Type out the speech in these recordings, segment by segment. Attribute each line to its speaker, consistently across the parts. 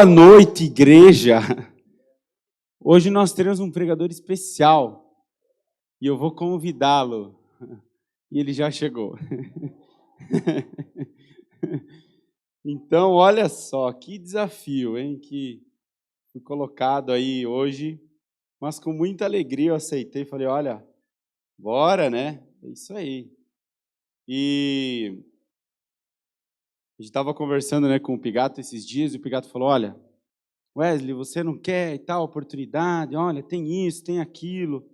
Speaker 1: Boa noite, igreja. Hoje nós teremos um pregador especial e eu vou convidá-lo. E ele já chegou. Então, olha só, que desafio, hein, que fui colocado aí hoje, mas com muita alegria eu aceitei, falei, olha, bora, né? É isso aí. E a gente estava conversando, né, com o Pigato esses dias, e o Pigato falou, olha, Wesley, você não quer e tal oportunidade? Olha, tem isso, tem aquilo.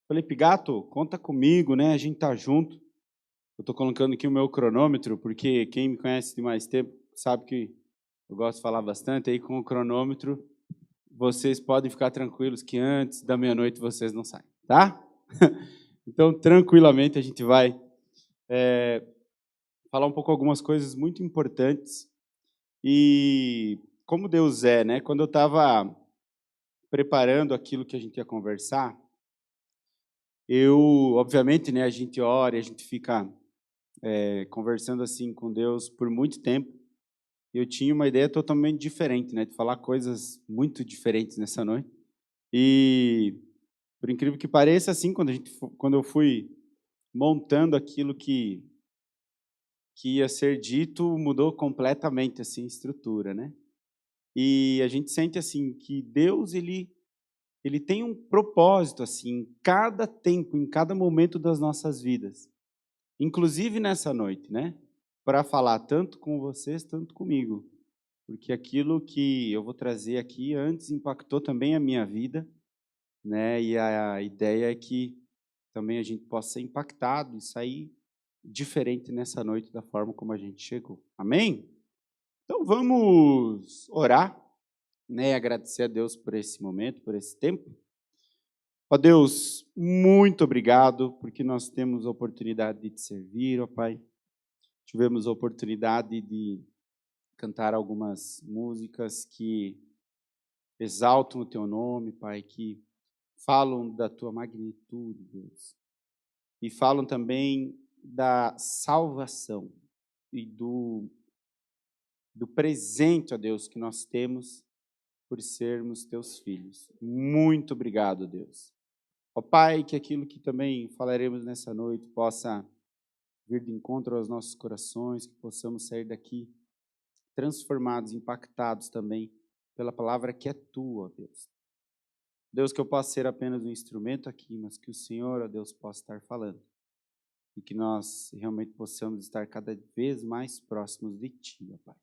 Speaker 1: Falei, Pigato, conta comigo, né? A gente tá junto. Eu estou colocando aqui o meu cronômetro, porque quem me conhece de mais tempo sabe que eu gosto de falar bastante. Aí com o cronômetro, vocês podem ficar tranquilos que antes da meia-noite vocês não saem, tá? Então, tranquilamente, a gente vai falar um pouco algumas coisas muito importantes. E como Deus é, né? Quando eu estava preparando aquilo que a gente ia conversar, obviamente, né, a gente ora, a gente fica conversando assim com Deus por muito tempo. Eu tinha uma ideia totalmente diferente, né, de falar coisas muito diferentes nessa noite. E, por incrível que pareça, assim, quando eu fui montando aquilo que ia ser dito, mudou completamente assim a estrutura, né? E a gente sente assim que Deus ele tem um propósito assim em cada tempo, em cada momento das nossas vidas. Inclusive nessa noite, né? Para falar tanto com vocês, tanto comigo. Porque aquilo que eu vou trazer aqui antes impactou também a minha vida, né? E a ideia é que também a gente possa ser impactado e sair diferente nessa noite da forma como a gente chegou. Amém? Então vamos orar, né? E agradecer a Deus por esse momento, por esse tempo. Ó Deus, muito obrigado, porque nós temos a oportunidade de te servir, ó Pai. Tivemos a oportunidade de cantar algumas músicas que exaltam o teu nome, Pai, que falam da tua magnitude, Deus. E falam também da salvação e do presente, ó Deus, que nós temos por sermos teus filhos. Muito obrigado, Deus. Ó Pai, que aquilo que também falaremos nessa noite possa vir de encontro aos nossos corações, que possamos sair daqui transformados, impactados também pela palavra que é tua, Deus. Deus, que eu possa ser apenas um instrumento aqui, mas que o Senhor, ó Deus, possa estar falando. E que nós realmente possamos estar cada vez mais próximos de Ti, ó Pai.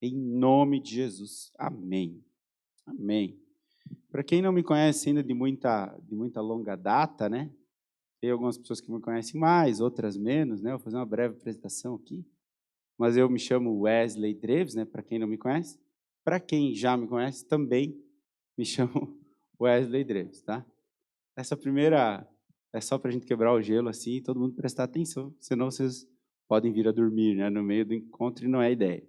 Speaker 1: Em nome de Jesus. Amém. Amém. Para quem não me conhece ainda de muita longa data, né? Tem algumas pessoas que me conhecem mais, outras menos, né? Vou fazer uma breve apresentação aqui. Mas eu me chamo Wesley Dreves, né? Para quem não me conhece. Para quem já me conhece, também me chamo Wesley Dreves, tá? Essa primeira é só para a gente quebrar o gelo assim e todo mundo prestar atenção, senão vocês podem vir a dormir, né? No meio do encontro e não é ideia.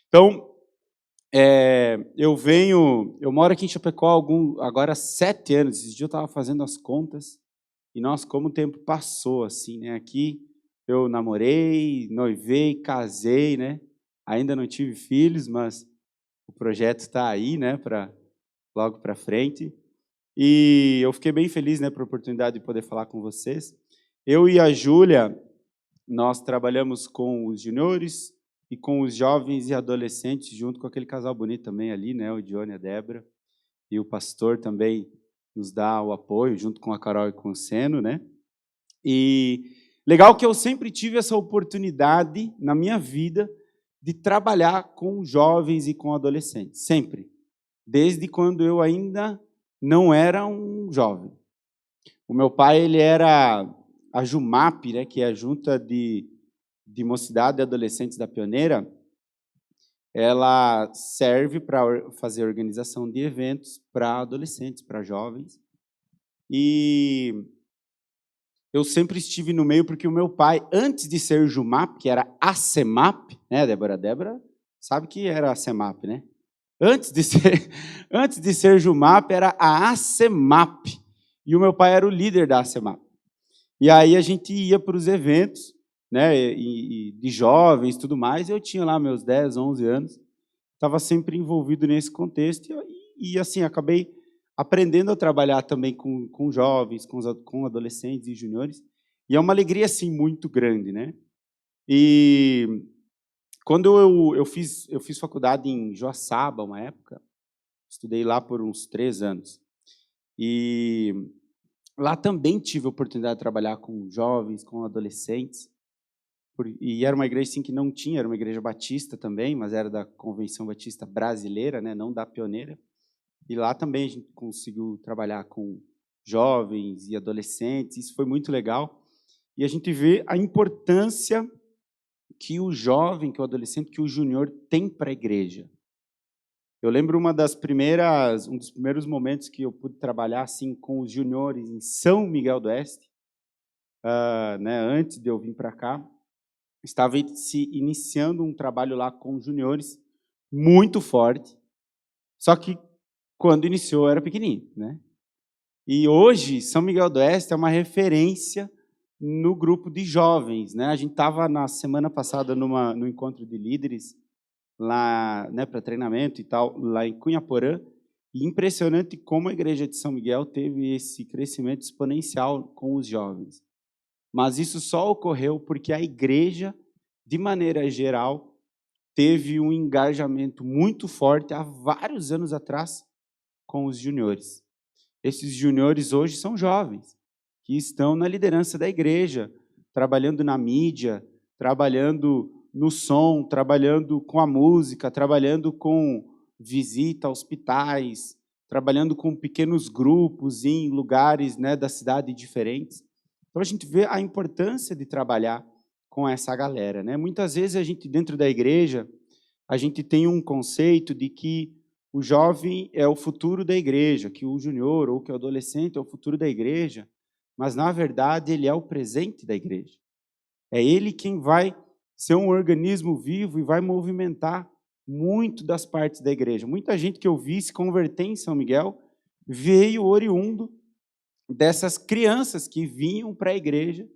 Speaker 1: Então, eu moro aqui em Chapecó agora 7 anos. Esses dias eu estava fazendo as contas e, nossa, como o tempo passou, assim, né? Aqui eu namorei, noivei, casei, né? Ainda não tive filhos, mas o projeto está aí, né? Logo para frente. E eu fiquei bem feliz, né? Por a oportunidade de poder falar com vocês. Eu e a Júlia, nós trabalhamos com os juniores e com os jovens e adolescentes, junto com aquele casal bonito também ali, né? O Johnny e a Débora. E o pastor também nos dá o apoio, junto com a Carol e com o Seno, né? E legal que eu sempre tive essa oportunidade na minha vida de trabalhar com jovens e com adolescentes, sempre. Desde quando eu ainda não era um jovem. O meu pai, ele era a JUMAP, né, que é a Junta de Mocidade e Adolescentes da Pioneira. Ela serve para fazer organização de eventos para adolescentes, para jovens. E eu sempre estive no meio porque o meu pai, antes de ser JUMAP, que era a CEMAP, né, Débora sabe que era a CEMAP, né? Antes de ser JUMAP, era a ACEMAP. E o meu pai era o líder da ACEMAP. E aí a gente ia para os eventos, né, de jovens e tudo mais. Eu tinha lá meus 10, 11 anos. estava sempre envolvido nesse contexto e assim, acabei aprendendo a trabalhar também com jovens, com adolescentes e juniores, e é uma alegria, assim, muito grande, né? E quando eu fiz faculdade em Joaçaba, uma época, estudei lá por uns 3 anos, e lá também tive a oportunidade de trabalhar com jovens, com adolescentes, e era uma igreja assim, que não tinha, era uma igreja batista também, mas era da Convenção Batista Brasileira, né, não da pioneira. E lá também a gente conseguiu trabalhar com jovens e adolescentes, isso foi muito legal. E a gente vê a importância que o jovem, que o adolescente, que o júnior tem para a igreja. Eu lembro um dos primeiros momentos que eu pude trabalhar assim com os juniores em São Miguel do Oeste, né, antes de eu vir para cá, estava se iniciando um trabalho lá com os juniores muito forte, só que quando iniciou era pequenininho, né? E hoje São Miguel do Oeste é uma referência no grupo de jovens, né? A gente estava na semana passada no encontro de líderes lá, né, para treinamento e tal, lá em Cunhaporã, e impressionante como a igreja de São Miguel teve esse crescimento exponencial com os jovens. Mas isso só ocorreu porque a igreja, de maneira geral, teve um engajamento muito forte há vários anos atrás com os juniores. Esses juniores hoje são jovens, que estão na liderança da igreja, trabalhando na mídia, trabalhando no som, trabalhando com a música, trabalhando com visita a hospitais, trabalhando com pequenos grupos em lugares, né, da cidade diferentes. Então, a gente vê a importância de trabalhar com essa galera, né? Muitas vezes, a gente, dentro da igreja, a gente tem um conceito de que o jovem é o futuro da igreja, que o junior ou que o adolescente é o futuro da igreja, mas, na verdade, ele é o presente da igreja. É ele quem vai ser um organismo vivo e vai movimentar muito das partes da igreja. Muita gente que eu vi se converter em São Miguel veio oriundo dessas crianças que vinham para a igreja,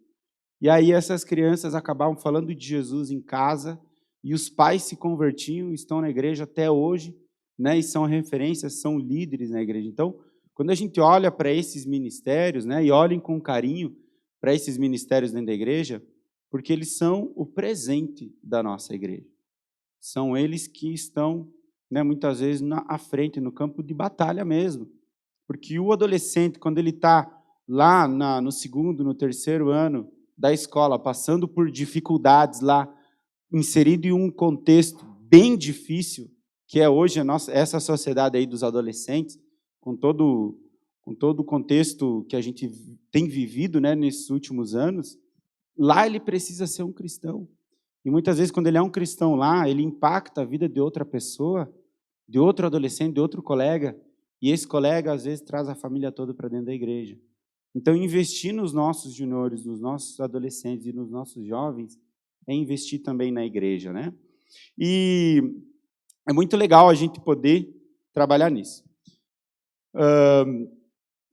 Speaker 1: e aí essas crianças acabavam falando de Jesus em casa, e os pais se convertiam, estão na igreja até hoje, né, e são referências, são líderes na igreja. Então, quando a gente olha para esses ministérios, né, e olhem com carinho para esses ministérios dentro da igreja, porque eles são o presente da nossa igreja. São eles que estão, né, muitas vezes à frente, no campo de batalha mesmo. Porque o adolescente, quando ele está lá no segundo, no terceiro ano da escola, passando por dificuldades lá, inserido em um contexto bem difícil, que é hoje essa sociedade aí dos adolescentes, com todo o contexto que a gente tem vivido, né, nesses últimos anos, lá ele precisa ser um cristão. E muitas vezes, quando ele é um cristão lá, ele impacta a vida de outra pessoa, de outro adolescente, de outro colega, e esse colega, às vezes, traz a família toda para dentro da igreja. Então, investir nos nossos juniores, nos nossos adolescentes e nos nossos jovens é investir também na igreja, né? E é muito legal a gente poder trabalhar nisso.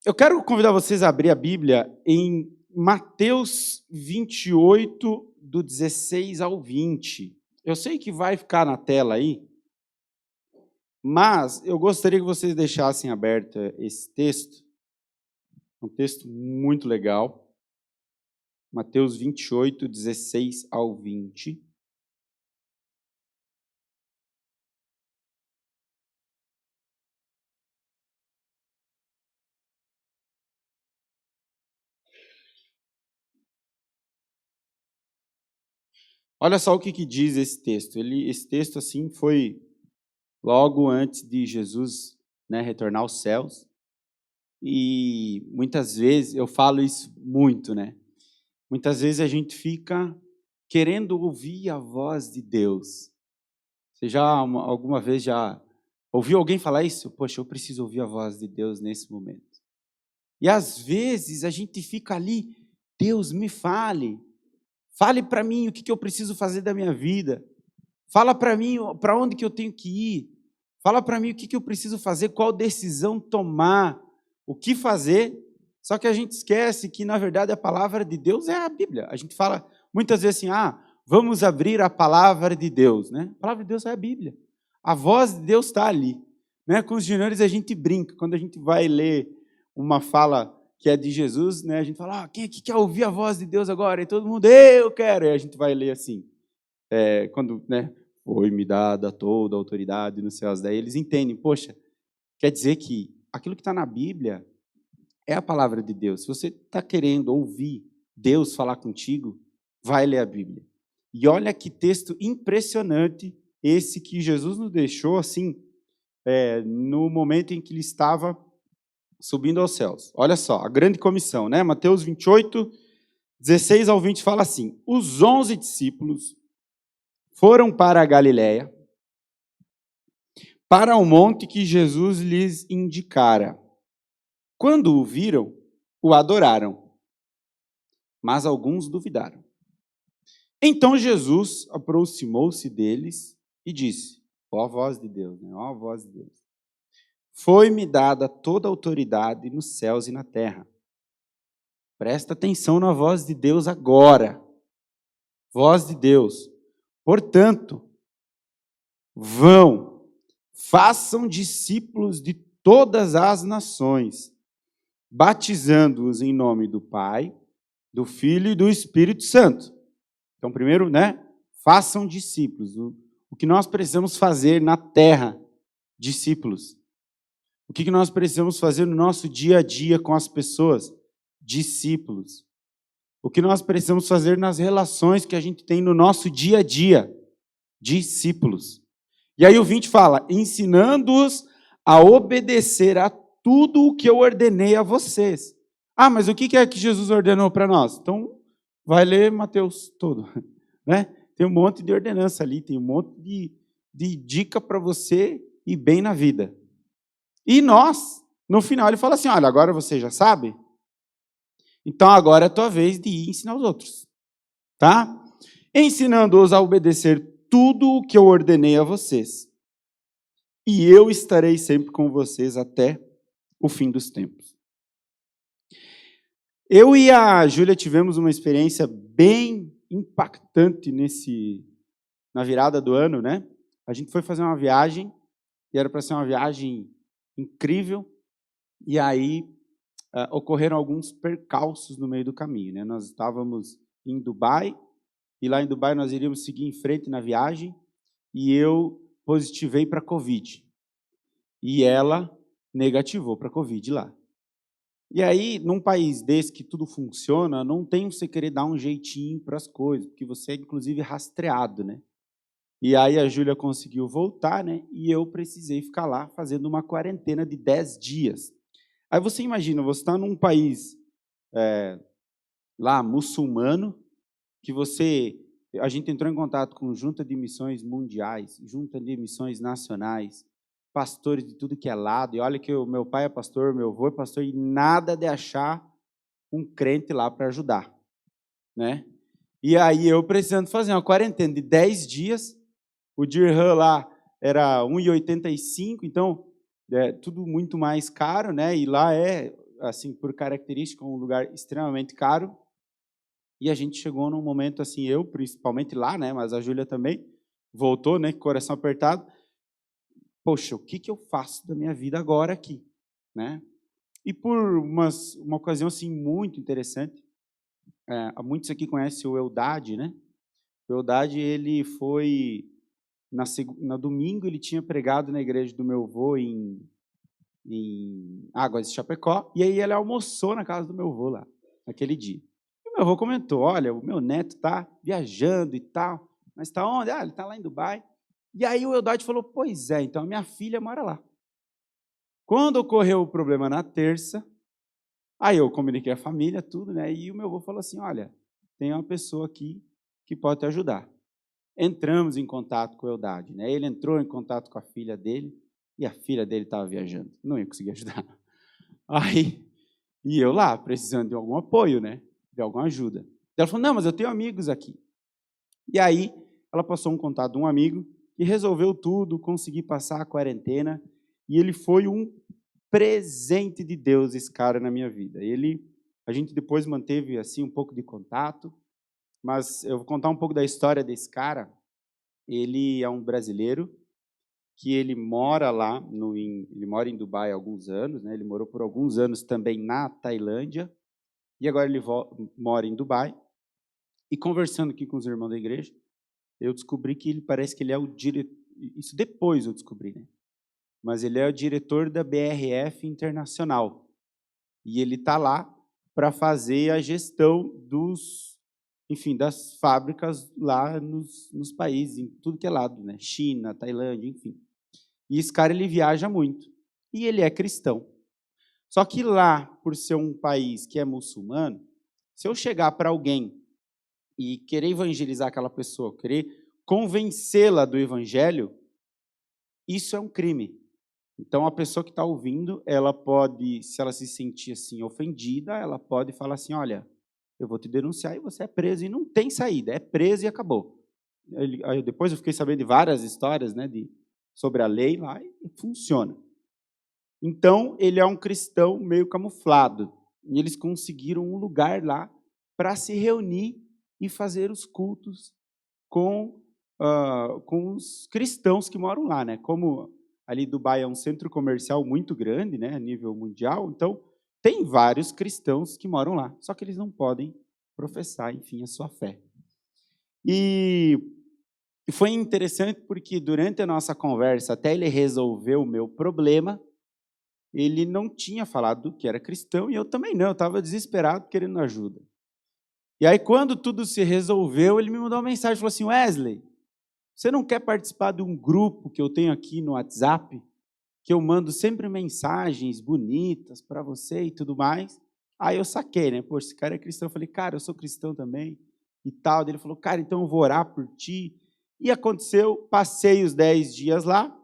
Speaker 1: Eu quero convidar vocês a abrir a Bíblia em Mateus 28, do 16 ao 20. Eu sei que vai ficar na tela aí, mas eu gostaria que vocês deixassem aberto esse texto. Um texto muito legal. Mateus 28, 16 ao 20. Olha só o que diz esse texto. Esse texto assim foi logo antes de Jesus, né, retornar aos céus. E muitas vezes, eu falo isso muito, né? Muitas vezes a gente fica querendo ouvir a voz de Deus. Você alguma vez já ouviu alguém falar isso? Poxa, eu preciso ouvir a voz de Deus nesse momento. E às vezes a gente fica ali, Deus, me fale. Fale para mim o que eu preciso fazer da minha vida. Fala para mim para onde que eu tenho que ir. Fala para mim o que eu preciso fazer, qual decisão tomar, o que fazer. Só que a gente esquece que, na verdade, a palavra de Deus é a Bíblia. A gente fala muitas vezes assim, vamos abrir a palavra de Deus, né? A palavra de Deus é a Bíblia. A voz de Deus está ali. Né? Com os juniores a gente brinca. Quando a gente vai ler uma fala que é de Jesus, né? A gente fala, quem aqui quer ouvir a voz de Deus agora? E todo mundo, eu quero. E a gente vai ler assim. Quando, né? Foi-me dada toda a autoridade nos céus. Daí eles entendem, poxa, quer dizer que aquilo que está na Bíblia é a palavra de Deus. Se você está querendo ouvir Deus falar contigo, vai ler a Bíblia. E olha que texto impressionante esse que Jesus nos deixou, assim, no momento em que ele estava subindo aos céus. Olha só, a grande comissão, né? Mateus 28, 16 ao 20 fala assim, os 11 discípulos foram para a Galiléia, para o monte que Jesus lhes indicara. Quando o viram, o adoraram, mas alguns duvidaram. Então Jesus aproximou-se deles e disse, ó a voz de Deus, né? Ó a voz de Deus. Foi-me dada toda a autoridade nos céus e na terra. Presta atenção na voz de Deus agora. Voz de Deus. Portanto, vão, façam discípulos de todas as nações, batizando-os em nome do Pai, do Filho e do Espírito Santo. Então, primeiro, né, façam discípulos. O que nós precisamos fazer na terra, discípulos. O que nós precisamos fazer no nosso dia a dia com as pessoas, discípulos. O que nós precisamos fazer nas relações que a gente tem no nosso dia a dia, discípulos. E aí o 20 fala, ensinando-os a obedecer a tudo o que eu ordenei a vocês. Ah, mas o que é que Jesus ordenou para nós? Então, vai ler Mateus todo. Né? Tem um monte de ordenança ali, tem um monte de dica para você ir bem na vida. E nós, no final, ele fala assim, olha, agora você já sabe? Então, agora é a tua vez de ir ensinar os outros. Tá? Ensinando-os a obedecer tudo o que eu ordenei a vocês. E eu estarei sempre com vocês até o fim dos tempos. Eu e a Júlia tivemos uma experiência bem impactante na virada do ano, né? A gente foi fazer uma viagem, e era para ser uma viagem incrível, e aí ocorreram alguns percalços no meio do caminho, né? Nós estávamos em Dubai, e lá em Dubai nós iríamos seguir em frente na viagem, e eu positivei para Covid. E ela negativou para Covid lá. E aí, num país desse que tudo funciona, não tem você querer dar um jeitinho para as coisas, porque você é, inclusive, rastreado, né? E aí a Júlia conseguiu voltar, né? E eu precisei ficar lá fazendo uma quarentena de 10 dias. Aí você imagina, você está num país lá muçulmano, que a gente entrou em contato com junta de missões mundiais, junta de missões nacionais, pastores de tudo que é lado, e olha que o meu pai é pastor, meu avô é pastor, e nada de achar um crente lá para ajudar, né? E aí eu precisando fazer uma quarentena de 10 dias, o dirham lá era 1,85, então tudo muito mais caro, né? E lá é, assim, por característica, um lugar extremamente caro. E a gente chegou num momento assim, eu principalmente lá, né? Mas a Júlia também voltou, né? Com o coração apertado. Poxa, o que eu faço da minha vida agora aqui, né? E por uma ocasião assim muito interessante, muitos aqui conhecem o Eldad, né? O Eldad, ele foi na domingo ele tinha pregado na igreja do meu avô em Águas de Chapecó, e aí ele almoçou na casa do meu avô lá naquele dia. E o meu avô comentou: olha, o meu neto está viajando e tal, mas está onde? Ah, ele está lá em Dubai. E aí o Eldad falou: pois é, então a minha filha mora lá. Quando ocorreu o problema na terça, aí eu comuniquei a família, tudo, né? E o meu avô falou assim: olha, tem uma pessoa aqui que pode te ajudar. Entramos em contato com o Eldad, né? Ele entrou em contato com a filha dele, e a filha dele estava viajando, não ia conseguir ajudar. Aí, e eu lá, precisando de algum apoio, né? De alguma ajuda. Ela falou: não, mas eu tenho amigos aqui. E aí, ela passou um contato de um amigo, que resolveu tudo, consegui passar a quarentena, e ele foi um presente de Deus, esse cara, na minha vida. A gente depois manteve assim um pouco de contato, mas eu vou contar um pouco da história desse cara. Ele é um brasileiro, que ele mora lá, ele mora em Dubai há alguns anos, né? Ele morou por alguns anos também na Tailândia, e agora ele mora em Dubai. E conversando aqui com os irmãos da igreja, eu descobri que parece que ele é o diretor, isso depois eu descobri, né? Mas ele é o diretor da BRF Internacional. E ele está lá para fazer a gestão das fábricas lá nos países, em tudo que é lado, né? China, Tailândia, enfim. E esse cara, ele viaja muito. E ele é cristão. Só que lá, por ser um país que é muçulmano, se eu chegar para alguém e querer evangelizar aquela pessoa, querer convencê-la do evangelho, isso é um crime. Então, a pessoa que está ouvindo, ela pode, se ela se sentir assim ofendida, ela pode falar assim, olha, eu vou te denunciar e você é preso, e não tem saída, é preso e acabou. Depois eu fiquei sabendo de várias histórias, né, sobre a lei lá, e funciona. Então, ele é um cristão meio camuflado, e eles conseguiram um lugar lá para se reunir e fazer os cultos com os cristãos que moram lá, né? Como ali Dubai é um centro comercial muito grande, né, a nível mundial, então tem vários cristãos que moram lá, só que eles não podem professar, enfim, a sua fé. E foi interessante porque durante a nossa conversa, até ele resolver o meu problema, ele não tinha falado que era cristão e eu também não, eu estava desesperado querendo ajuda. E aí, quando tudo se resolveu, ele me mandou uma mensagem, falou assim, Wesley, você não quer participar de um grupo que eu tenho aqui no WhatsApp, que eu mando sempre mensagens bonitas para você e tudo mais? Aí eu saquei, né? Poxa, esse cara é cristão. Eu falei, cara, eu sou cristão também e tal. Ele falou, cara, então eu vou orar por ti. E aconteceu, passei os 10 dias lá,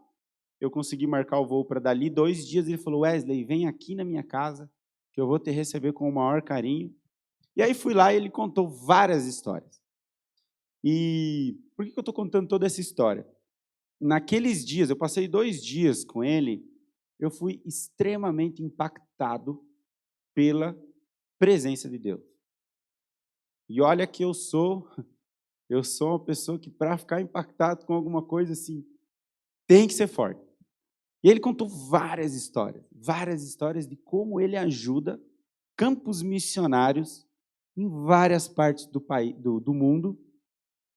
Speaker 1: eu consegui marcar o voo para dali 2 dias. Ele falou, Wesley, vem aqui na minha casa, que eu vou te receber com o maior carinho. E aí fui lá e ele contou várias histórias. E por que eu estou contando toda essa história? Naqueles dias, eu passei 2 dias com ele, eu fui extremamente impactado pela presença de Deus. E olha que eu sou uma pessoa que, para ficar impactado com alguma coisa assim, tem que ser forte. E ele contou várias histórias de como ele ajuda campos missionários em várias partes do mundo,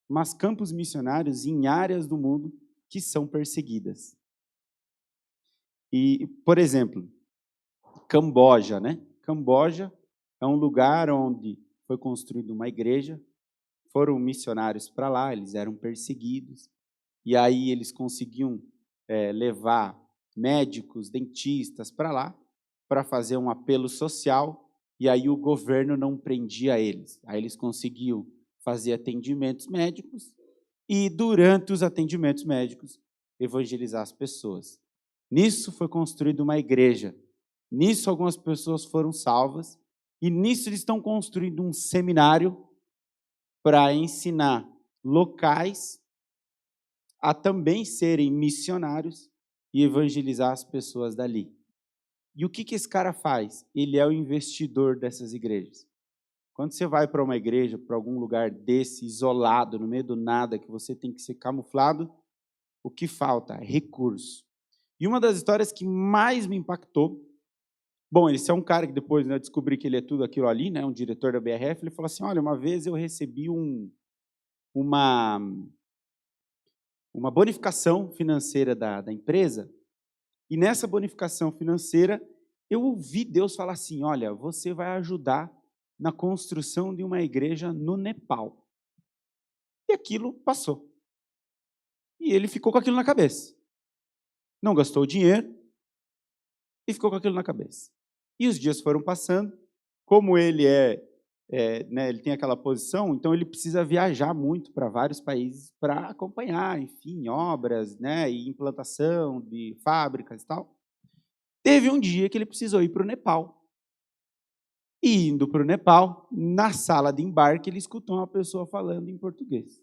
Speaker 1: mas campos missionários em áreas do mundo que são perseguidas. E, por exemplo, Camboja, né? Camboja é um lugar onde foi construída uma igreja, foram missionários para lá, eles eram perseguidos, e aí eles conseguiam levar médicos, dentistas para lá, para fazer um apelo social, e aí o governo não prendia eles. Aí eles conseguiam fazer atendimentos médicos, e durante os atendimentos médicos, evangelizar as pessoas. Nisso foi construída uma igreja. Nisso algumas pessoas foram salvas. E nisso eles estão construindo um seminário para ensinar locais a também serem missionários e evangelizar as pessoas dali. E o que esse cara faz? Ele é o investidor dessas igrejas. Quando você vai para uma igreja, para algum lugar desse, isolado, no meio do nada, que você tem que ser camuflado, o que falta? Recurso. E uma das histórias que mais me impactou, bom, esse é um cara que depois, né, eu descobri que ele é tudo aquilo ali, né, um diretor da BRF, ele falou assim, olha, uma vez eu recebi uma bonificação financeira da empresa, e nessa bonificação financeira, eu ouvi Deus falar assim, olha, você vai ajudar na construção de uma igreja no Nepal. E aquilo passou. E ele ficou com aquilo na cabeça. Não gastou dinheiro e ficou com aquilo na cabeça. E os dias foram passando. Como ele né, ele tem aquela posição, então ele precisa viajar muito para vários países para acompanhar, enfim, obras, né, e implantação de fábricas e tal. Teve um dia que ele precisou ir para o Nepal. E indo para o Nepal, na sala de embarque, ele escutou uma pessoa falando em português.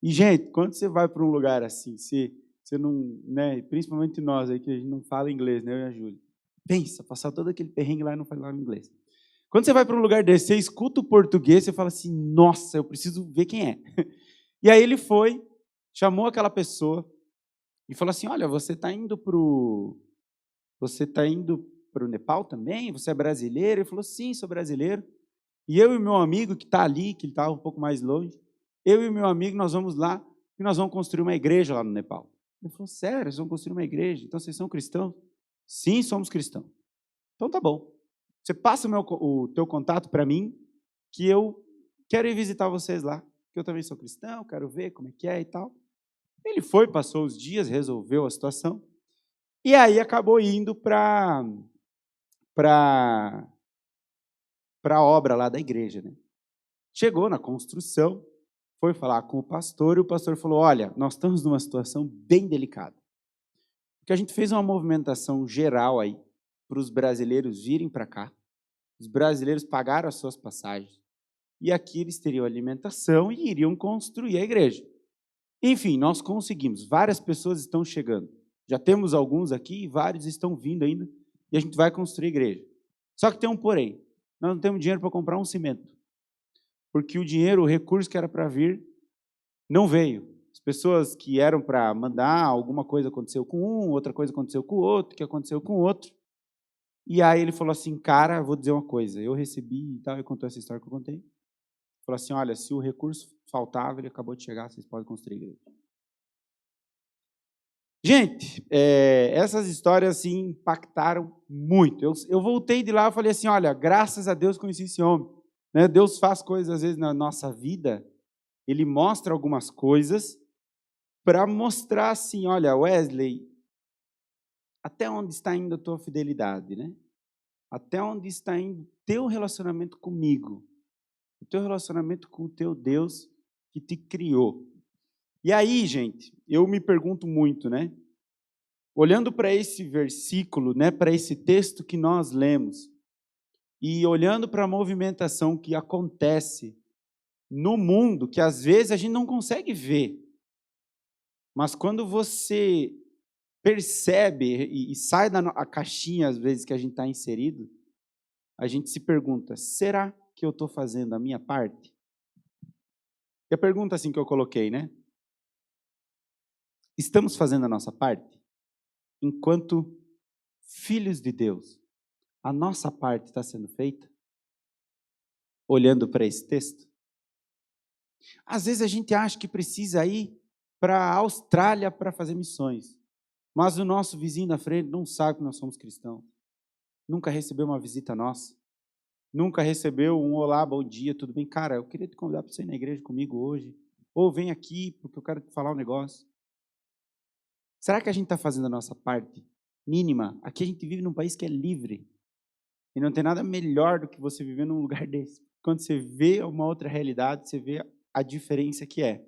Speaker 1: E, gente, quando você vai para um lugar assim, você não, né, principalmente nós aí que a gente não fala inglês, né, eu e a Júlia, pensa, passar todo aquele perrengue lá e não falar inglês. Quando você vai para um lugar desse, você escuta o português, você fala assim, nossa, eu preciso ver quem é. E aí ele foi, chamou aquela pessoa, e falou assim, olha, você está indo para o Nepal também? Você é brasileiro? Ele falou, sim, sou brasileiro. E eu e meu amigo que está ali, que ele estava um pouco mais longe, eu e meu amigo, nós vamos lá e nós vamos construir uma igreja lá no Nepal. Ele falou, sério, vocês vão construir uma igreja? Então vocês são cristãos? Sim, somos cristãos. Então tá bom. Você passa o teu contato para mim, que eu quero ir visitar vocês lá, que eu também sou cristão, quero ver como é que é e tal. Ele foi, passou os dias, resolveu a situação, e aí acabou indo para a obra lá da igreja, né? Chegou na construção, foi falar com o pastor, e o pastor falou, olha, nós estamos numa situação bem delicada, porque a gente fez uma movimentação geral aí, para os brasileiros virem para cá, os brasileiros pagaram as suas passagens, e aqui eles teriam alimentação e iriam construir a igreja. Enfim, nós conseguimos, várias pessoas estão chegando, já temos alguns aqui e vários estão vindo ainda, e a gente vai construir a igreja. Só que tem um porém, nós não temos dinheiro para comprar um cimento, porque o dinheiro, o recurso que era para vir, não veio. As pessoas que eram para mandar, alguma coisa aconteceu com um, outra coisa aconteceu com o outro, que aconteceu com o outro. E aí ele falou assim, cara, vou dizer uma coisa, eu recebi e tal, ele contou essa história que eu contei. Falou assim, olha, se o recurso faltava, ele acabou de chegar, vocês podem construir a igreja. Gente, essas histórias assim, impactaram muito. Eu voltei de lá e falei assim, olha, graças a Deus conheci esse homem. Né? Deus faz coisas, às vezes, na nossa vida, Ele mostra algumas coisas para mostrar assim, olha, Wesley, até onde está indo a tua fidelidade, né? Até onde está indo o teu relacionamento comigo, o teu relacionamento com o teu Deus que te criou. E aí, gente, eu me pergunto muito, né? Olhando para esse versículo, né, para esse texto que nós lemos, e olhando para a movimentação que acontece no mundo, que às vezes a gente não consegue ver, mas quando você percebe e sai da caixinha, às vezes, que a gente está inserido, a gente se pergunta, será que eu estou fazendo a minha parte? E a pergunta assim que eu coloquei, né? Estamos fazendo a nossa parte? Enquanto filhos de Deus, a nossa parte está sendo feita? Olhando para esse texto? Às vezes a gente acha que precisa ir para a Austrália para fazer missões, mas o nosso vizinho da frente não sabe que nós somos cristãos, nunca recebeu uma visita nossa, nunca recebeu um olá, bom dia, tudo bem? Cara, eu queria te convidar para você ir na igreja comigo hoje, ou vem aqui porque eu quero te falar um negócio. Será que a gente está fazendo a nossa parte mínima? Aqui a gente vive num país que é livre, e não tem nada melhor do que você viver num lugar desse. Quando você vê uma outra realidade, você vê a diferença que é.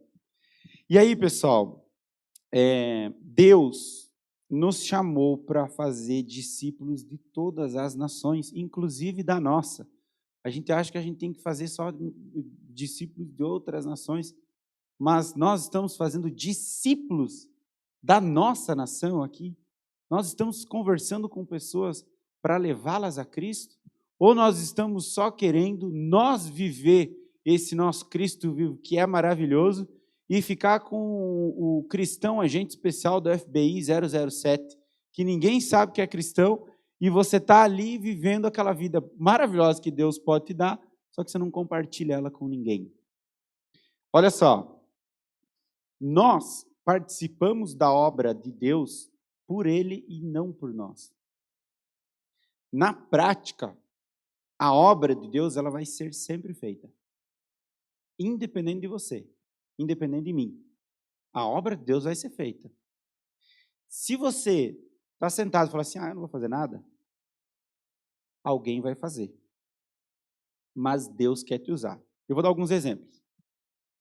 Speaker 1: E aí, pessoal, Deus nos chamou para fazer discípulos de todas as nações, inclusive da nossa. A gente acha que a gente tem que fazer só discípulos de outras nações, mas nós estamos fazendo discípulos da nossa nação aqui. Nós estamos conversando com pessoas para levá-las a Cristo, ou nós estamos só querendo nós viver esse nosso Cristo vivo, que é maravilhoso, e ficar com o cristão agente especial do FBI 007, que ninguém sabe que é cristão, e você está ali vivendo aquela vida maravilhosa que Deus pode te dar, só que você não compartilha ela com ninguém. Olha só, nós participamos da obra de Deus por Ele e não por nós. Na prática, a obra de Deus ela vai ser sempre feita, independente de você, independente de mim. A obra de Deus vai ser feita. Se você está sentado e fala assim, eu não vou fazer nada, alguém vai fazer. Mas Deus quer te usar. Eu vou dar alguns exemplos.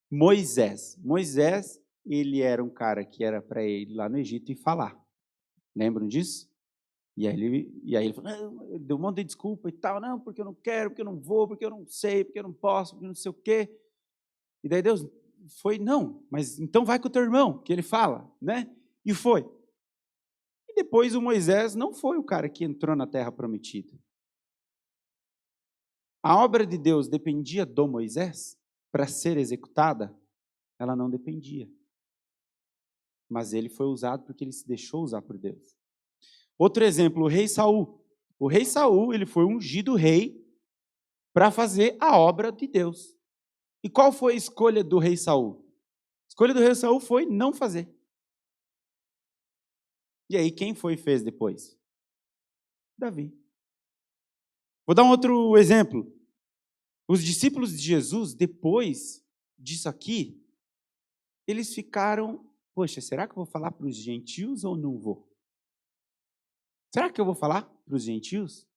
Speaker 1: Moisés, ele era um cara que era para ele ir lá no Egito e falar. Lembram disso? E aí ele falou, não, ele deu um monte de desculpa e tal, não, porque eu não quero, porque eu não vou, porque eu não sei, porque eu não posso, porque não sei o quê. E daí Deus foi, não, mas então vai com o teu irmão, que ele fala, né? E foi. E depois o Moisés não foi o cara que entrou na terra prometida. A obra de Deus dependia do Moisés para ser executada? Ela não dependia. mas ele foi usado porque ele se deixou usar por Deus. Outro exemplo, o rei Saul. O rei Saul, ele foi ungido rei para fazer a obra de Deus. E qual foi a escolha do rei Saul? A escolha do rei Saul foi não fazer. E aí, quem foi e fez depois? Davi. Vou dar um outro exemplo. Os discípulos de Jesus, depois disso aqui, eles ficaram, poxa, será que eu vou falar para os gentios ou não vou? Será que eu vou falar para os gentios?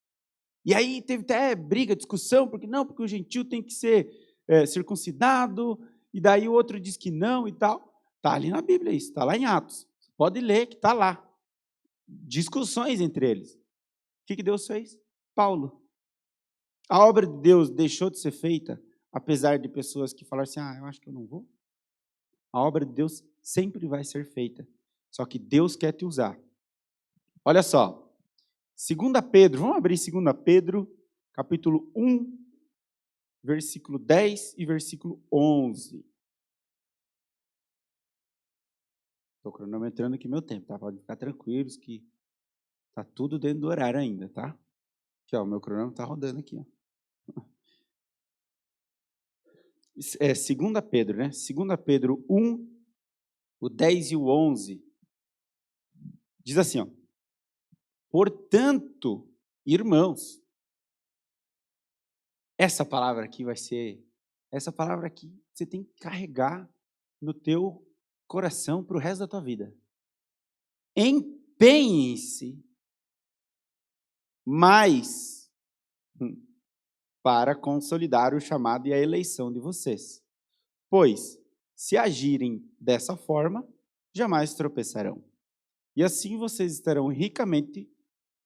Speaker 1: E aí teve até briga, discussão, porque não, porque o gentio tem que ser circuncidado, e daí o outro diz que não e tal. Está ali na Bíblia isso, está lá em Atos. Pode ler que está lá. Discussões entre eles. O que Deus fez? Paulo. A obra de Deus deixou de ser feita, apesar de pessoas que falaram assim, eu acho que eu não vou. A obra de Deus sempre vai ser feita. Só que Deus quer te usar. Olha só. 2 Pedro, vamos abrir 2 Pedro, capítulo 1, versículo 10 e versículo 11. Estou cronometrando aqui meu tempo, tá? Pode ficar tranquilos que está tudo dentro do horário ainda, tá? Aqui, ó, o meu cronômetro está rodando aqui, ó. 2 Pedro, né? 2 Pedro 1, o 10 e o 11. Diz assim, ó. Portanto, irmãos, essa palavra aqui você tem que carregar no teu coração para o resto da tua vida. Empenhem-se mais para consolidar o chamado e a eleição de vocês. Pois, se agirem dessa forma, jamais tropeçarão. E assim vocês estarão ricamente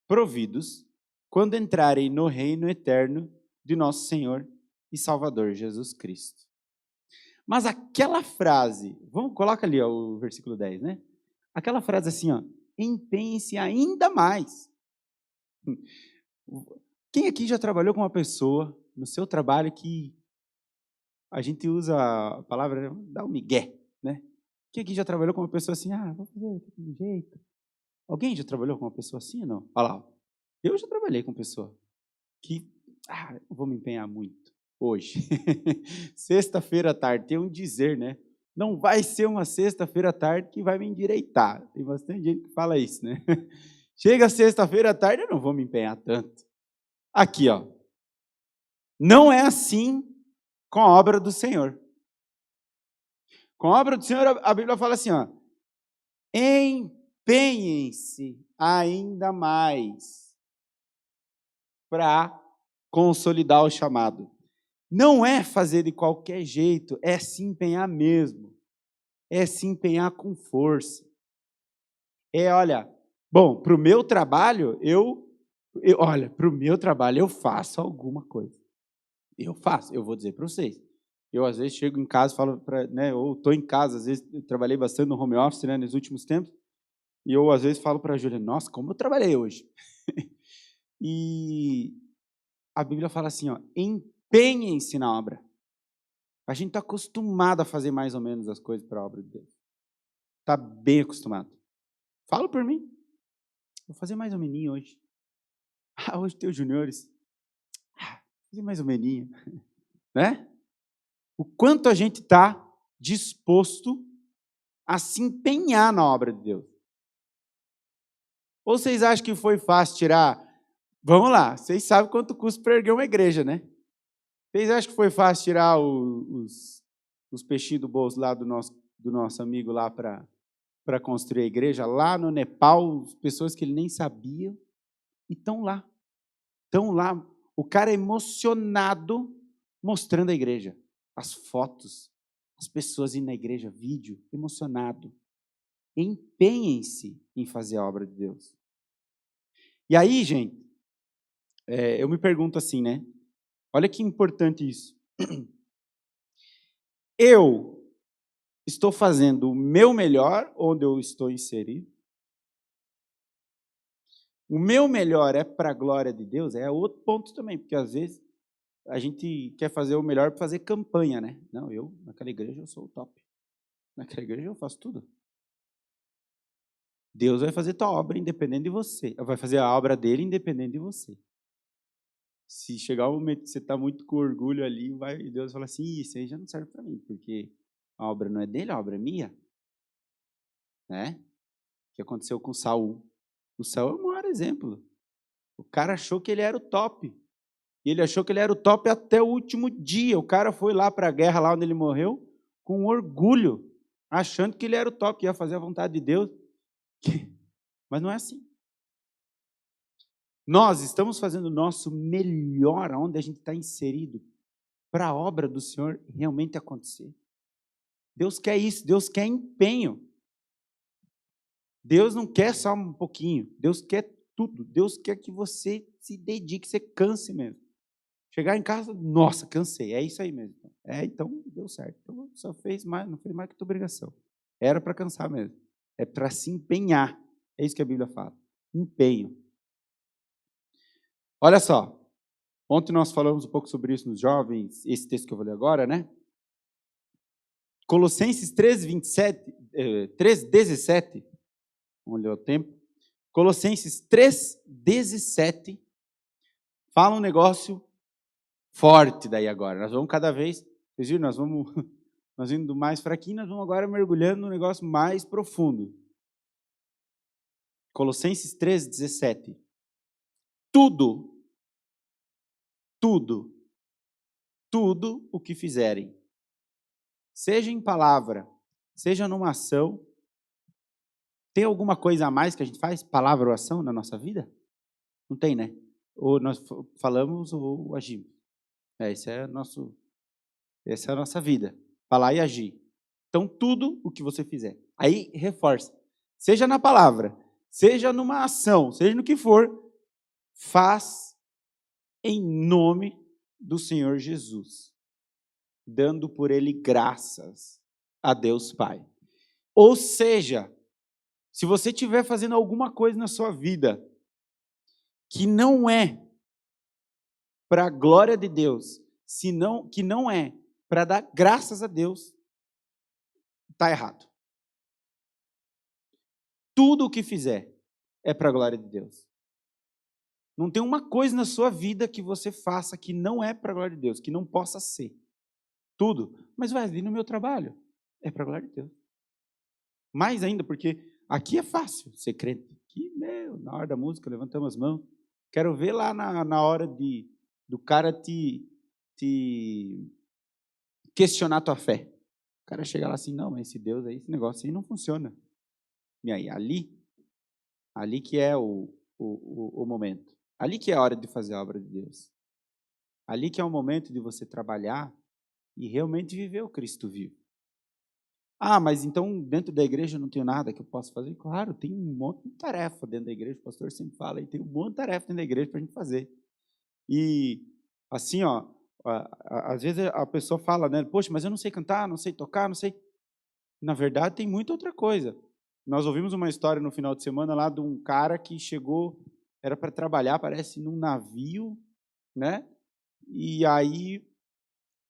Speaker 1: providos quando entrarem no reino eterno de nosso Senhor e Salvador Jesus Cristo. Mas aquela frase, coloca ali ó, o versículo 10, né? Aquela frase assim, ó, empenhe-se ainda mais. Quem aqui já trabalhou com uma pessoa no seu trabalho que a gente usa a palavra, dá um migué, né? Quem aqui já trabalhou com uma pessoa assim, vou fazer de jeito. Alguém já trabalhou com uma pessoa assim ou não? Olha lá, eu já trabalhei com pessoa que, eu vou me empenhar muito hoje. Sexta-feira à tarde, tem um dizer, né? Não vai ser uma sexta-feira à tarde que vai me endireitar. Tem bastante gente que fala isso, né? Chega sexta-feira à tarde, eu não vou me empenhar tanto. Aqui, ó. Não é assim com a obra do Senhor. Com a obra do Senhor, a Bíblia fala assim, ó. Empenhem-se ainda mais para consolidar o chamado. Não é fazer de qualquer jeito, é se empenhar mesmo. É se empenhar com força. Olha, bom, para o meu trabalho, para o meu trabalho eu faço alguma coisa. Eu faço, eu vou dizer para vocês. Eu, às vezes, chego em casa, falo ou estou em casa, às vezes, eu trabalhei bastante no home office, né, nos últimos tempos, e eu, às vezes, falo para a Júlia, nossa, como eu trabalhei hoje. E a Bíblia fala assim, ó, empenhem-se na obra. A gente está acostumado a fazer mais ou menos as coisas para a obra de Deus. Está bem acostumado. Fala por mim. Vou fazer mais ou menos hoje. Hoje tem os juniores. Vou fazer mais ou menos. Né? O quanto a gente está disposto a se empenhar na obra de Deus. Ou vocês acham que foi fácil tirar? Vamos lá, vocês sabem quanto custa para erguer uma igreja, né? Vocês acham que foi fácil tirar os peixinhos do bolso lá do nosso amigo lá para construir a igreja? Lá no Nepal, pessoas que ele nem sabia, e estão lá. Estão lá. O cara é emocionado mostrando a igreja. As fotos, as pessoas indo na igreja, vídeo, emocionado. Empenhem-se em fazer a obra de Deus. E aí, gente, eu me pergunto assim, né? Olha que importante isso. Eu estou fazendo o meu melhor onde eu estou inserido? O meu melhor é para a glória de Deus? É outro ponto também, porque às vezes a gente quer fazer o melhor para fazer campanha, né? Não, naquela igreja eu sou o top. Naquela igreja eu faço tudo. Deus vai fazer tua obra independente de você. Vai fazer a obra dele independente de você. Se chegar um momento que você está muito com orgulho ali, Deus fala assim, isso aí já não serve para mim, porque a obra não é dele, a obra é minha. Né? O que aconteceu com Saul. O Saul é o maior exemplo. O cara achou que ele era o top. E ele achou que ele era o top até o último dia. O cara foi lá para a guerra, lá onde ele morreu, com orgulho, achando que ele era o top, que ia fazer a vontade de Deus. Mas não é assim. Nós estamos fazendo o nosso melhor onde a gente está inserido para a obra do Senhor realmente acontecer. Deus quer isso, Deus quer empenho. Deus não quer só um pouquinho, Deus quer tudo. Deus quer que você se dedique, você canse mesmo. Chegar em casa, nossa, cansei, é isso aí mesmo. Então deu certo. Então, só fez mais, não fez mais que tua obrigação. Era para cansar mesmo. É para se empenhar. É isso que a Bíblia fala. Empenho. Olha só, ontem nós falamos um pouco sobre isso nos jovens, esse texto que eu vou ler agora, né? Colossenses 3:17, vamos ler o tempo. Colossenses 3:17, fala um negócio forte daí agora. Nós vamos cada vez, vocês viram, nós indo do mais fraquinho, nós vamos agora mergulhando no negócio mais profundo. Colossenses 3:17. Tudo o que fizerem, seja em palavra, seja numa ação, tem alguma coisa a mais que a gente faz, palavra ou ação, na nossa vida? Não tem, né? Ou nós falamos ou agimos. Essa é a nossa vida, falar e agir. Então, tudo o que você fizer. Aí, reforça. Seja na palavra, seja numa ação, seja no que for, faz em nome do Senhor Jesus, dando por Ele graças a Deus Pai. Ou seja, se você estiver fazendo alguma coisa na sua vida que não é para a glória de Deus, que não é para dar graças a Deus, está errado. Tudo o que fizer é para a glória de Deus. Não tem uma coisa na sua vida que você faça que não é para a glória de Deus, que não possa ser. Tudo. Mas vai ali no meu trabalho, é para a glória de Deus. Mais ainda, porque aqui é fácil ser crente. Aqui, na hora da música, levantamos as mãos. Quero ver lá na hora do cara te questionar a tua fé. O cara chega lá assim, não, mas esse Deus aí, esse negócio aí não funciona. E aí, ali que é o momento. Ali que é a hora de fazer a obra de Deus. Ali que é o momento de você trabalhar e realmente viver o Cristo vivo. Ah, mas então dentro da igreja não tenho nada que eu possa fazer? Claro, tem um monte de tarefa dentro da igreja, o pastor sempre fala, e tem um monte de tarefa dentro da igreja para a gente fazer. E assim, às vezes a pessoa fala, né, poxa, mas eu não sei cantar, não sei tocar, não sei. Na verdade, tem muita outra coisa. Nós ouvimos uma história no final de semana lá de um cara que chegou, era para trabalhar, parece, num navio, né? E aí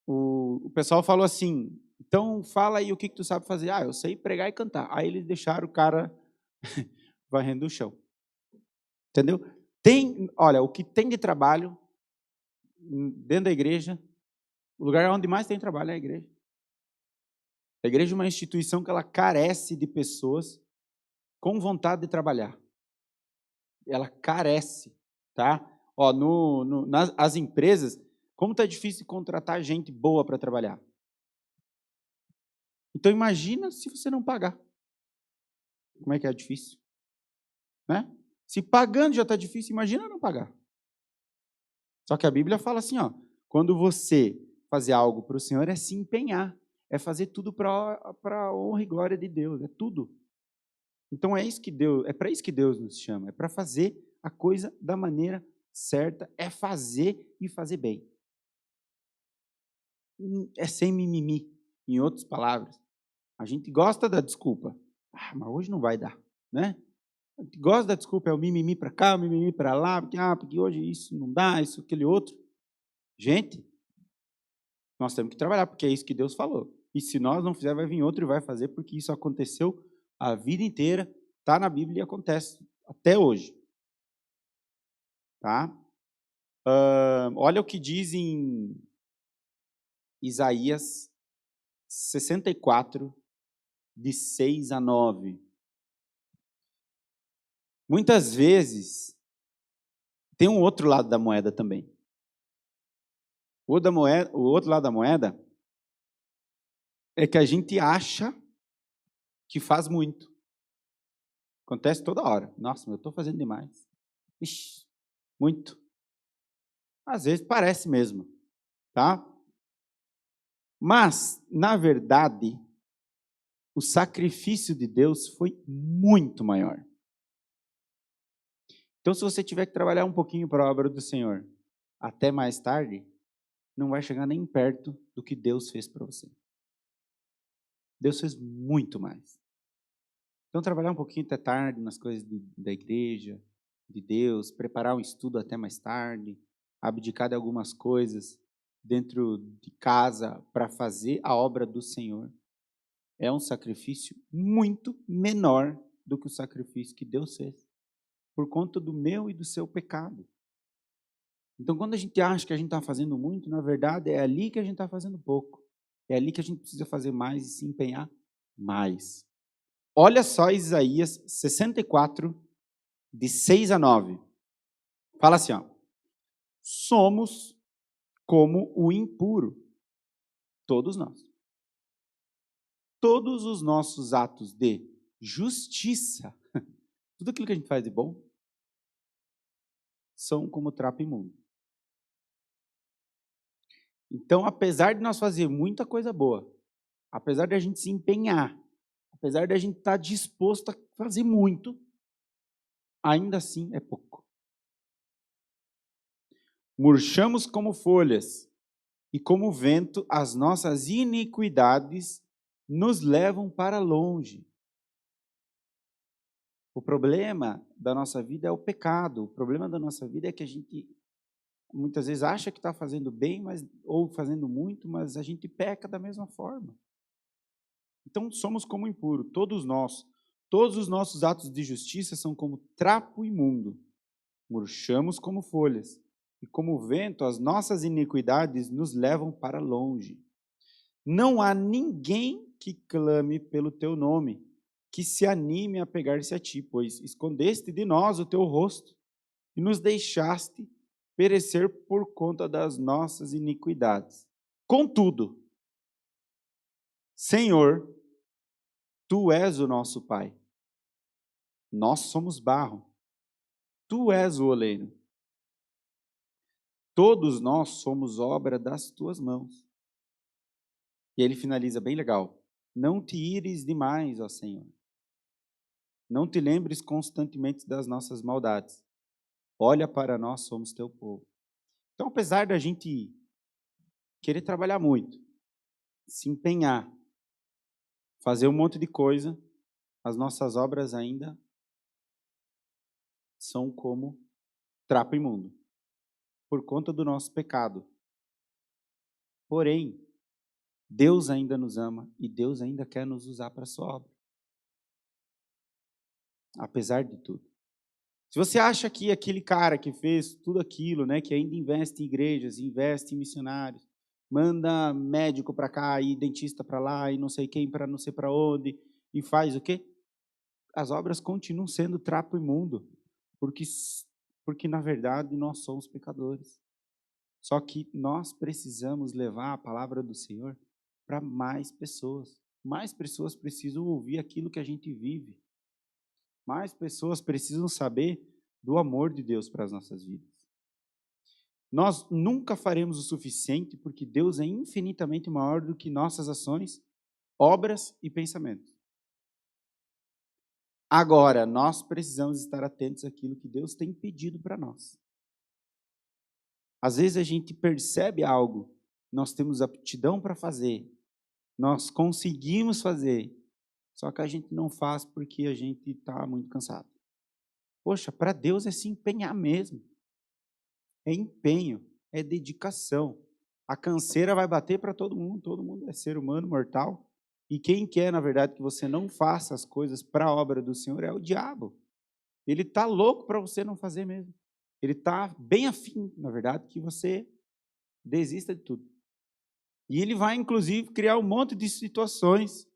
Speaker 1: o pessoal falou assim, então fala aí o que tu sabe fazer. Ah, eu sei pregar e cantar. Aí eles deixaram o cara varrendo o chão. Entendeu? Olha, o que tem de trabalho dentro da igreja, o lugar onde mais tem trabalho é a igreja. A igreja é uma instituição que ela carece de pessoas com vontade de trabalhar. Ela carece, tá? As empresas, como está difícil contratar gente boa para trabalhar. Então imagina se você não pagar. Como é que é difícil? Né? Se pagando já está difícil, imagina não pagar. Só que a Bíblia fala assim, quando você fazer algo para o Senhor é se empenhar, é fazer tudo para a honra e glória de Deus, é tudo. Então é para isso que Deus nos chama, é para fazer a coisa da maneira certa, é fazer e fazer bem. É sem mimimi, em outras palavras. A gente gosta da desculpa, mas hoje não vai dar, né? A gente gosta da desculpa, é o mimimi para cá, o mimimi para lá, porque hoje isso não dá, isso, aquele outro. Gente, nós temos que trabalhar, porque é isso que Deus falou. E se nós não fizer, vai vir outro e vai fazer, porque isso aconteceu a vida inteira Está na Bíblia e acontece até hoje. Tá? Olha o que diz em Isaías 64, de 6 a 9. Muitas vezes, tem um outro lado da moeda também. O outro lado da moeda é que a gente acha que faz muito. Acontece toda hora. Nossa, eu estou fazendo demais. Ixi, muito. Às vezes parece mesmo, tá? Mas, na verdade, o sacrifício de Deus foi muito maior. Então, se você tiver que trabalhar um pouquinho para a obra do Senhor até mais tarde, não vai chegar nem perto do que Deus fez para você. Deus fez muito mais. Então, trabalhar um pouquinho até tarde nas coisas da igreja, de Deus, preparar um estudo até mais tarde, abdicar de algumas coisas dentro de casa para fazer a obra do Senhor, é um sacrifício muito menor do que o sacrifício que Deus fez, por conta do meu e do seu pecado. Então, quando a gente acha que a gente está fazendo muito, na verdade, é ali que a gente está fazendo pouco. É ali que a gente precisa fazer mais e se empenhar mais. Olha só Isaías 64, de 6 a 9. Fala assim, ó. Somos como o impuro, todos nós. Todos os nossos atos de justiça, tudo aquilo que a gente faz de bom, são como trapo imundo. Então, apesar de nós fazer muita coisa boa, apesar de a gente se empenhar, apesar de a gente estar disposto a fazer muito, ainda assim é pouco. Murchamos como folhas, e como vento, as nossas iniquidades nos levam para longe. O problema da nossa vida é o pecado. O problema da nossa vida é que a gente muitas vezes acha que está fazendo bem, ou fazendo muito, mas a gente peca da mesma forma. Então, somos como impuro, todos nós. Todos os nossos atos de justiça são como trapo imundo. Murchamos como folhas, e como vento, as nossas iniquidades nos levam para longe. Não há ninguém que clame pelo teu nome, que se anime a pegar-se a ti, pois escondeste de nós o teu rosto e nos deixaste perecer por conta das nossas iniquidades. Contudo, Senhor, tu és o nosso Pai. Nós somos barro. Tu és o oleiro. Todos nós somos obra das tuas mãos. E ele finaliza bem legal. Não te ires demais, ó Senhor. Não te lembres constantemente das nossas maldades. Olha para nós, somos teu povo. Então, apesar da gente querer trabalhar muito, se empenhar, fazer um monte de coisa, as nossas obras ainda são como trapo imundo, por conta do nosso pecado. Porém, Deus ainda nos ama e Deus ainda quer nos usar para a sua obra. Apesar de tudo. Se você acha que aquele cara que fez tudo aquilo, né, que ainda investe em igrejas, investe em missionários, manda médico para cá e dentista para lá e não sei quem para não sei para onde, e faz o quê? As obras continuam sendo trapo imundo, porque na verdade nós somos pecadores. Só que nós precisamos levar a palavra do Senhor para mais pessoas. Mais pessoas precisam ouvir aquilo que a gente vive. Mais pessoas precisam saber do amor de Deus para as nossas vidas. Nós nunca faremos o suficiente porque Deus é infinitamente maior do que nossas ações, obras e pensamentos. Agora, nós precisamos estar atentos àquilo que Deus tem pedido para nós. Às vezes a gente percebe algo, nós temos aptidão para fazer, nós conseguimos fazer, só que a gente não faz porque a gente está muito cansado. Poxa, para Deus é se empenhar mesmo. É empenho, é dedicação. A canseira vai bater para todo mundo é ser humano mortal E quem quer, na verdade, que você não faça as coisas para a obra do Senhor é o diabo. Ele está louco para você não fazer mesmo. Ele está bem afim, na verdade, que você desista de tudo. E ele vai, inclusive, criar um monte de situações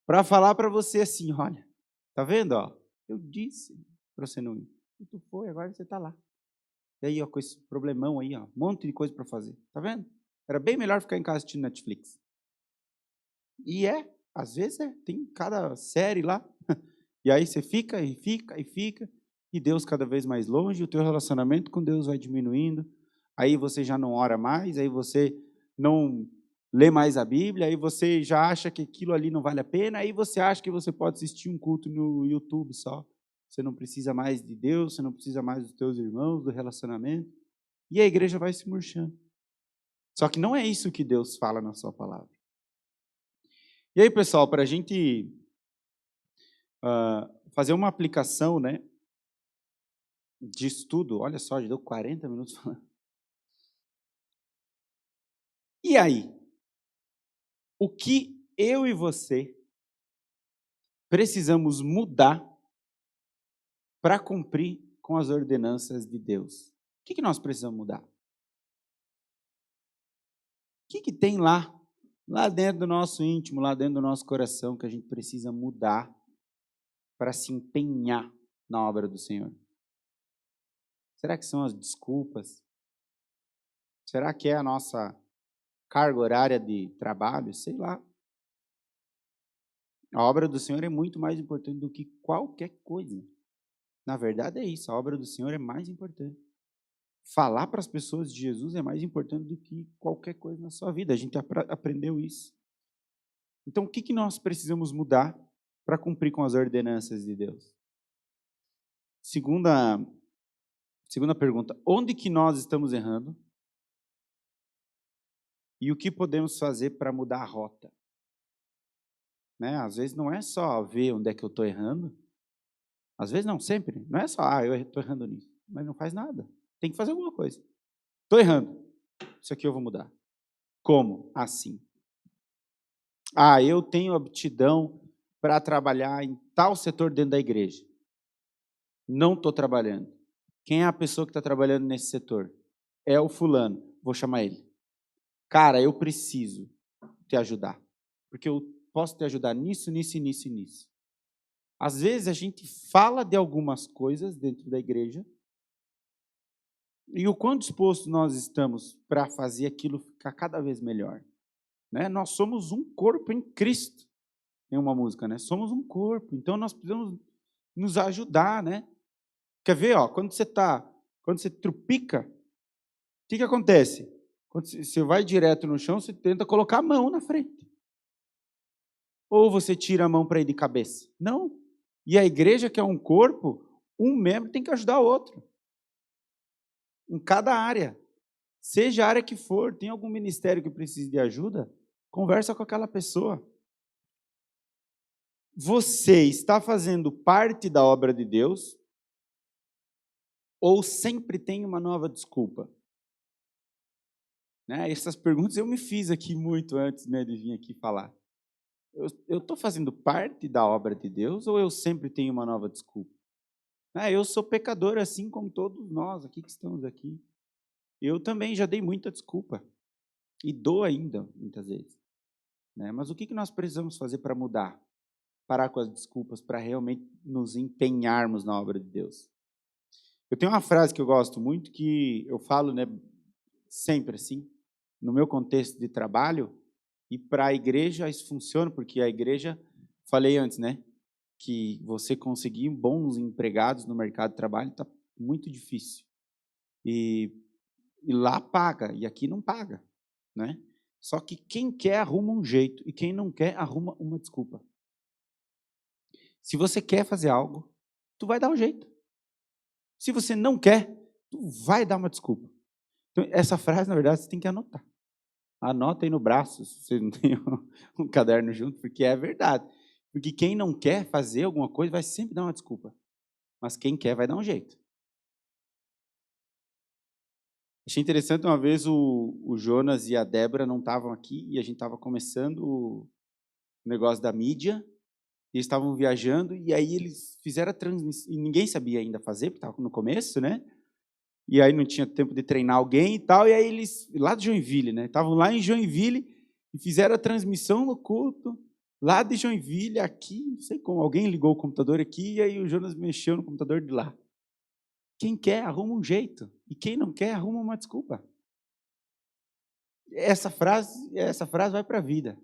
Speaker 1: para falar para você assim, olha, tá vendo? Ó, eu disse para você não ir. E tu foi, agora você está lá. E aí, ó, com esse problemão aí, ó, um monte de coisa para fazer. Tá vendo? Era bem melhor ficar em casa assistindo Netflix. E às vezes tem cada série lá. E aí você fica, e fica, e fica, e Deus cada vez mais longe, o teu relacionamento com Deus vai diminuindo, aí você já não ora mais, aí você não lê mais a Bíblia, aí você já acha que aquilo ali não vale a pena, aí você acha que você pode assistir um culto no YouTube só. Você não precisa mais de Deus, você não precisa mais dos teus irmãos, do relacionamento, e a igreja vai se murchando. Só que não é isso que Deus fala na sua palavra. E aí, pessoal, para a gente fazer uma aplicação, né, de estudo, olha só, já deu 40 minutos falando. E aí? O que eu e você precisamos mudar para cumprir com as ordenanças de Deus? O que nós precisamos mudar? O que tem lá dentro do nosso íntimo, lá dentro do nosso coração, que a gente precisa mudar para se empenhar na obra do Senhor? Será que são as desculpas? Será que é a nossa carga horária de trabalho? Sei lá. A obra do Senhor é muito mais importante do que qualquer coisa. Na verdade é isso, a obra do Senhor é mais importante. Falar para as pessoas de Jesus é mais importante do que qualquer coisa na sua vida. A gente aprendeu isso. Então, o que nós precisamos mudar para cumprir com as ordenanças de Deus? Segunda pergunta, onde que nós estamos errando? E o que podemos fazer para mudar a rota? Né? Às vezes não é só ver onde é que eu estou errando. Às vezes não, sempre. Não é só, eu estou errando nisso. Mas não faz nada. Tem que fazer alguma coisa. Estou errando. Isso aqui eu vou mudar. Como? Assim. Eu tenho aptidão para trabalhar em tal setor dentro da igreja. Não estou trabalhando. Quem é a pessoa que está trabalhando nesse setor? É o fulano. Vou chamar ele. Cara, eu preciso te ajudar. Porque eu posso te ajudar nisso, nisso, nisso e nisso. Às vezes a gente fala de algumas coisas dentro da igreja e o quão disposto nós estamos para fazer aquilo ficar cada vez melhor. Né? Nós somos um corpo em Cristo. Tem uma música, né? Somos um corpo, então nós precisamos nos ajudar, né? Quer ver, ó, quando você trupica, o que acontece? Quando você vai direto no chão, você tenta colocar a mão na frente. Ou você tira a mão para ir de cabeça? Não. E a igreja, que é um corpo, um membro tem que ajudar o outro. Em cada área. Seja a área que for, tem algum ministério que precise de ajuda, conversa com aquela pessoa. Você está fazendo parte da obra de Deus ou sempre tem uma nova desculpa? Né? Essas perguntas eu me fiz aqui muito antes, né, de vir aqui falar. Eu estou fazendo parte da obra de Deus ou eu sempre tenho uma nova desculpa? Eu sou pecador assim como todos nós aqui que estamos aqui. Eu também já dei muita desculpa e dou ainda, muitas vezes. Né? Mas o que nós precisamos fazer para mudar? Parar com as desculpas para realmente nos empenharmos na obra de Deus. Eu tenho uma frase que eu gosto muito, que eu falo, né, sempre assim, no meu contexto de trabalho, e para a igreja isso funciona, porque a igreja, falei antes, né, que você conseguir bons empregados no mercado de trabalho está muito difícil. E lá paga, e aqui não paga. Né? Só que quem quer arruma um jeito, e quem não quer arruma uma desculpa. Se você quer fazer algo, tu vai dar um jeito. Se você não quer, tu vai dar uma desculpa. Então, essa frase, na verdade, você tem que anotar. Anota aí no braço, se você não tem um caderno junto, porque é verdade. Porque quem não quer fazer alguma coisa vai sempre dar uma desculpa. Mas quem quer vai dar um jeito. Achei interessante, uma vez o Jonas e a Débora não estavam aqui e a gente estava começando negócio da mídia, e eles estavam viajando, e aí eles fizeram a transmissão, e ninguém sabia ainda fazer, porque estava no começo, né? E aí não tinha tempo de treinar alguém e tal, e aí eles, lá de Joinville, né? Estavam lá em Joinville e fizeram a transmissão no culto, lá de Joinville, aqui, não sei como, alguém ligou o computador aqui, e aí o Jonas mexeu no computador de lá. Quem quer, arruma um jeito, e quem não quer, arruma uma desculpa. Essa frase vai para a vida.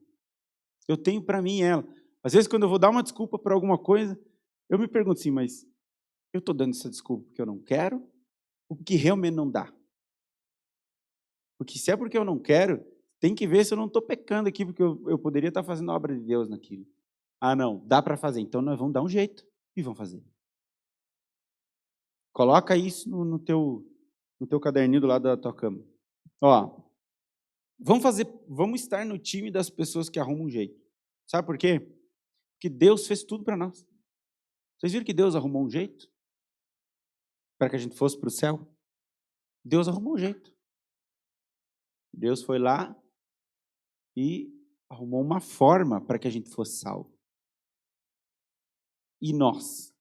Speaker 1: Eu tenho para mim ela. Às vezes, quando eu vou dar uma desculpa para alguma coisa, eu me pergunto assim, mas eu estou dando essa desculpa porque eu não quero ou porque realmente não dá? Porque se é porque eu não quero, tem que ver se eu não estou pecando aqui, porque eu poderia estar fazendo a obra de Deus naquilo. Ah, não, dá para fazer, então nós vamos dar um jeito e vamos fazer. Coloca isso no teu caderninho do lado da tua cama. Ó, vamos estar no time das pessoas que arrumam um jeito. Sabe por quê? Porque Deus fez tudo para nós. Vocês viram que Deus arrumou um jeito para que a gente fosse para o céu? Deus arrumou um jeito. Deus foi lá e arrumou uma forma para que a gente fosse salvo. E nós,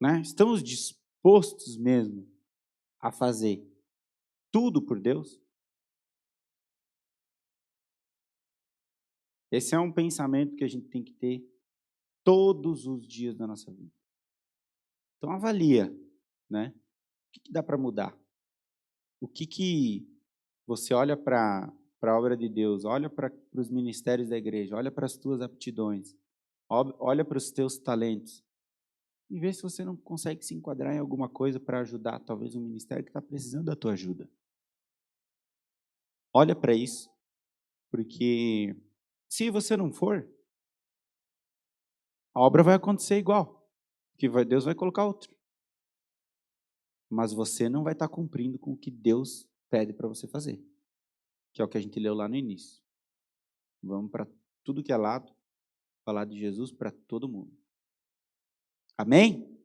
Speaker 1: né, estamos dispostos mesmo a fazer tudo por Deus? Esse é um pensamento que a gente tem que ter todos os dias da nossa vida. Então avalia, né? O que dá para mudar? O que você olha para a obra de Deus, olha para os ministérios da igreja, olha para as tuas aptidões, olha para os teus talentos e vê se você não consegue se enquadrar em alguma coisa para ajudar talvez um ministério que está precisando da tua ajuda. Olha para isso, porque se você não for, a obra vai acontecer igual, que Deus vai colocar outro. Mas você não vai estar cumprindo com o que Deus pede para você fazer, que é o que a gente leu lá no início. Vamos para tudo que é lado, falar de Jesus para todo mundo. Amém?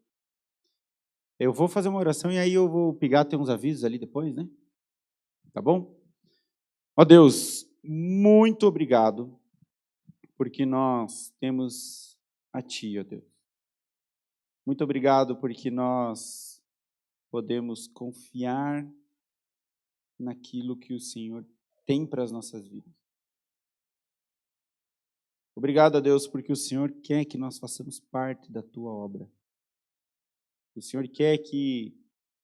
Speaker 1: Eu vou fazer uma oração e aí eu vou pegar, tem uns avisos ali depois, né? Tá bom? Ó Deus, muito obrigado, porque nós temos a Ti, ó Deus. Muito obrigado porque nós podemos confiar naquilo que o Senhor tem para as nossas vidas. Obrigado a Deus porque o Senhor quer que nós façamos parte da Tua obra. O Senhor quer que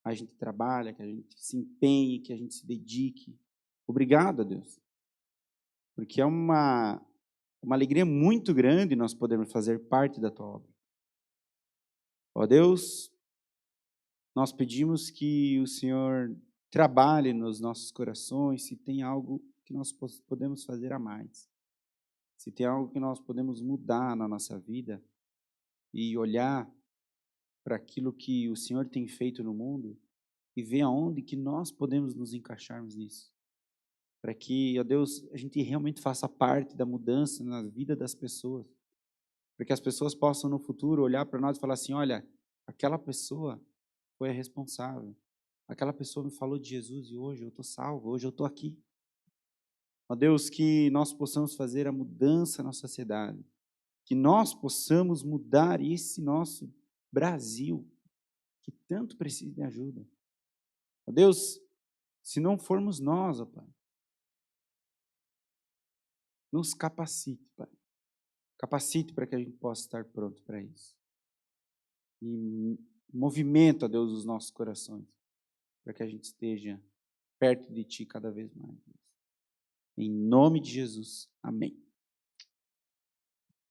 Speaker 1: a gente trabalhe, que a gente se empenhe, que a gente se dedique. Obrigado a Deus, porque é uma alegria muito grande nós podermos fazer parte da Tua obra. Ó Deus, nós pedimos que o Senhor trabalhe nos nossos corações, se tem algo que nós podemos fazer a mais, se tem algo que nós podemos mudar na nossa vida e olhar para aquilo que o Senhor tem feito no mundo e ver aonde que nós podemos nos encaixarmos nisso. Para que, ó Deus, a gente realmente faça parte da mudança na vida das pessoas. Para que as pessoas possam no futuro olhar para nós e falar assim, olha, aquela pessoa foi a responsável. Aquela pessoa me falou de Jesus e hoje eu estou salvo, hoje eu estou aqui. Ó Deus, que nós possamos fazer a mudança na sociedade. Que nós possamos mudar esse nosso Brasil, que tanto precisa de ajuda. Ó Deus, se não formos nós, ó Pai, nos capacite, Pai. Capacite para que a gente possa estar pronto para isso. E movimenta, ó Deus, os nossos corações, para que a gente esteja perto de Ti cada vez mais. Em nome de Jesus. Amém.